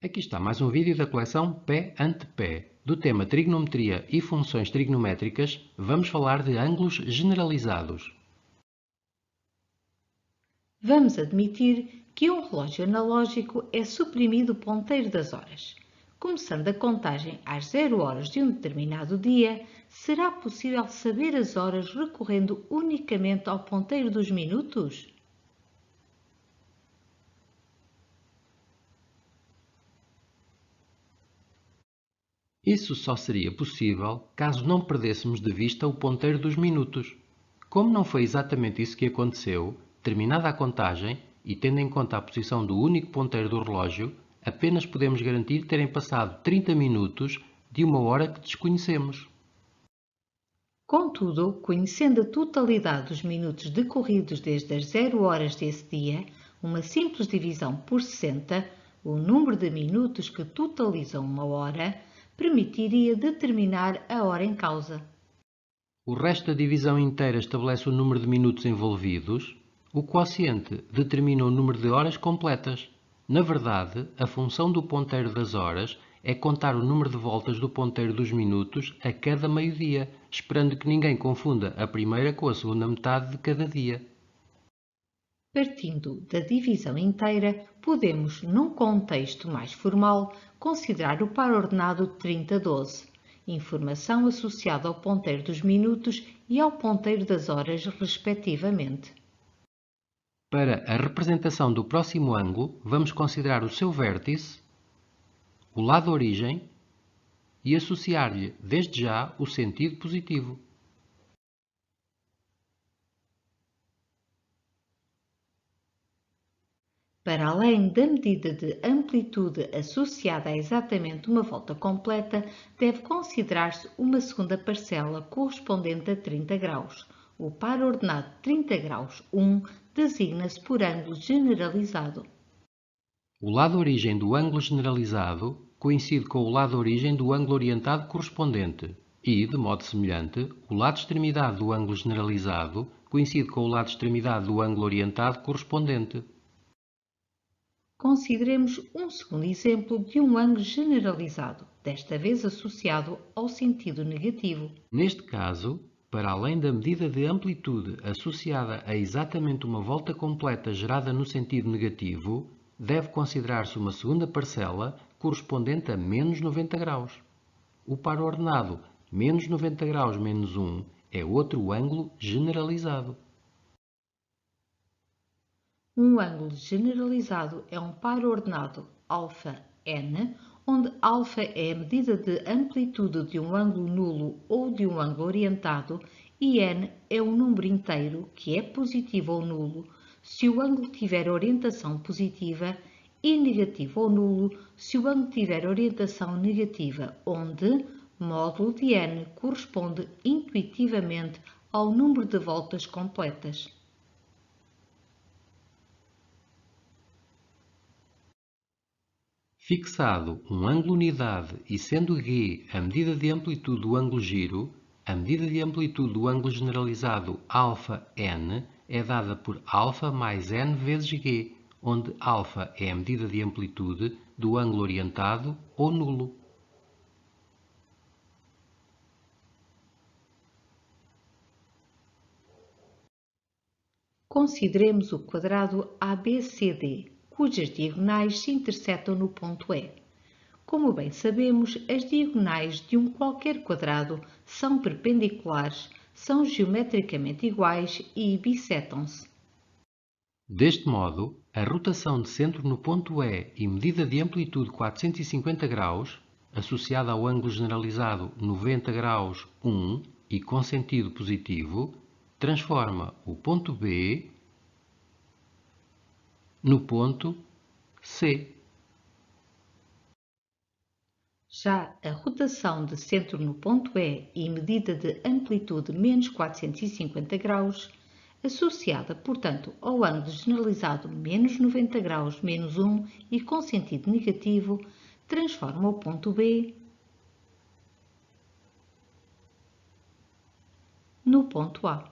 Aqui está mais um vídeo da coleção Pé ante Pé. Do tema Trigonometria e funções trigonométricas, vamos falar de ângulos generalizados. Vamos admitir que um relógio analógico é suprimido o ponteiro das horas. Começando a contagem às 0 horas de um determinado dia, será possível saber as horas recorrendo unicamente ao ponteiro dos minutos? Isso só seria possível caso não perdêssemos de vista o ponteiro dos minutos. Como não foi exatamente isso que aconteceu, terminada a contagem e tendo em conta a posição do único ponteiro do relógio, apenas podemos garantir terem passado 30 minutos de uma hora que desconhecemos. Contudo, conhecendo a totalidade dos minutos decorridos desde as 0 horas desse dia, uma simples divisão por 60, o número de minutos que totalizam uma hora, permitiria determinar a hora em causa. O resto da divisão inteira estabelece o número de minutos envolvidos. O quociente determina o número de horas completas. Na verdade, a função do ponteiro das horas é contar o número de voltas do ponteiro dos minutos a cada meio-dia, esperando que ninguém confunda a primeira com a segunda metade de cada dia. Partindo da divisão inteira, podemos, num contexto mais formal, considerar o par ordenado 30-12, informação associada ao ponteiro dos minutos e ao ponteiro das horas, respectivamente. Para a representação do próximo ângulo, vamos considerar o seu vértice, o lado origem e associar-lhe, desde já, o sentido positivo. Para além da medida de amplitude associada a exatamente uma volta completa, deve considerar-se uma segunda parcela correspondente a 30 graus. O par ordenado 30 graus 1 designa-se por ângulo generalizado. O lado origem do ângulo generalizado coincide com o lado origem do ângulo orientado correspondente e, de modo semelhante, o lado extremidade do ângulo generalizado coincide com o lado extremidade do ângulo orientado correspondente. Consideremos um segundo exemplo de um ângulo generalizado, desta vez associado ao sentido negativo. Neste caso, para além da medida de amplitude associada a exatamente uma volta completa gerada no sentido negativo, deve considerar-se uma segunda parcela correspondente a menos 90 graus. O par ordenado menos 90 graus menos 1 é outro ângulo generalizado. Um ângulo generalizado é um par ordenado αn, onde α é a medida de amplitude de um ângulo nulo ou de um ângulo orientado e n é um número inteiro que é positivo ou nulo se o ângulo tiver orientação positiva e negativo ou nulo se o ângulo tiver orientação negativa, onde módulo de n corresponde intuitivamente ao número de voltas completas. Fixado um ângulo unidade e sendo g a medida de amplitude do ângulo giro, a medida de amplitude do ângulo generalizado αn é dada por α mais n vezes g, onde α é a medida de amplitude do ângulo orientado ou nulo. Consideremos o quadrado ABCD, cujas diagonais se intersetam no ponto E. Como bem sabemos, as diagonais de um qualquer quadrado são perpendiculares, são geometricamente iguais e bissetam-se. Deste modo, a rotação de centro no ponto E e medida de amplitude 450 graus, associada ao ângulo generalizado 90 graus 1 e com sentido positivo, transforma o ponto B no ponto C. Já a rotação de centro no ponto E e medida de amplitude menos 450 graus, associada, portanto, ao ângulo generalizado menos 90 graus menos 1 e com sentido negativo, transforma o ponto B no ponto A.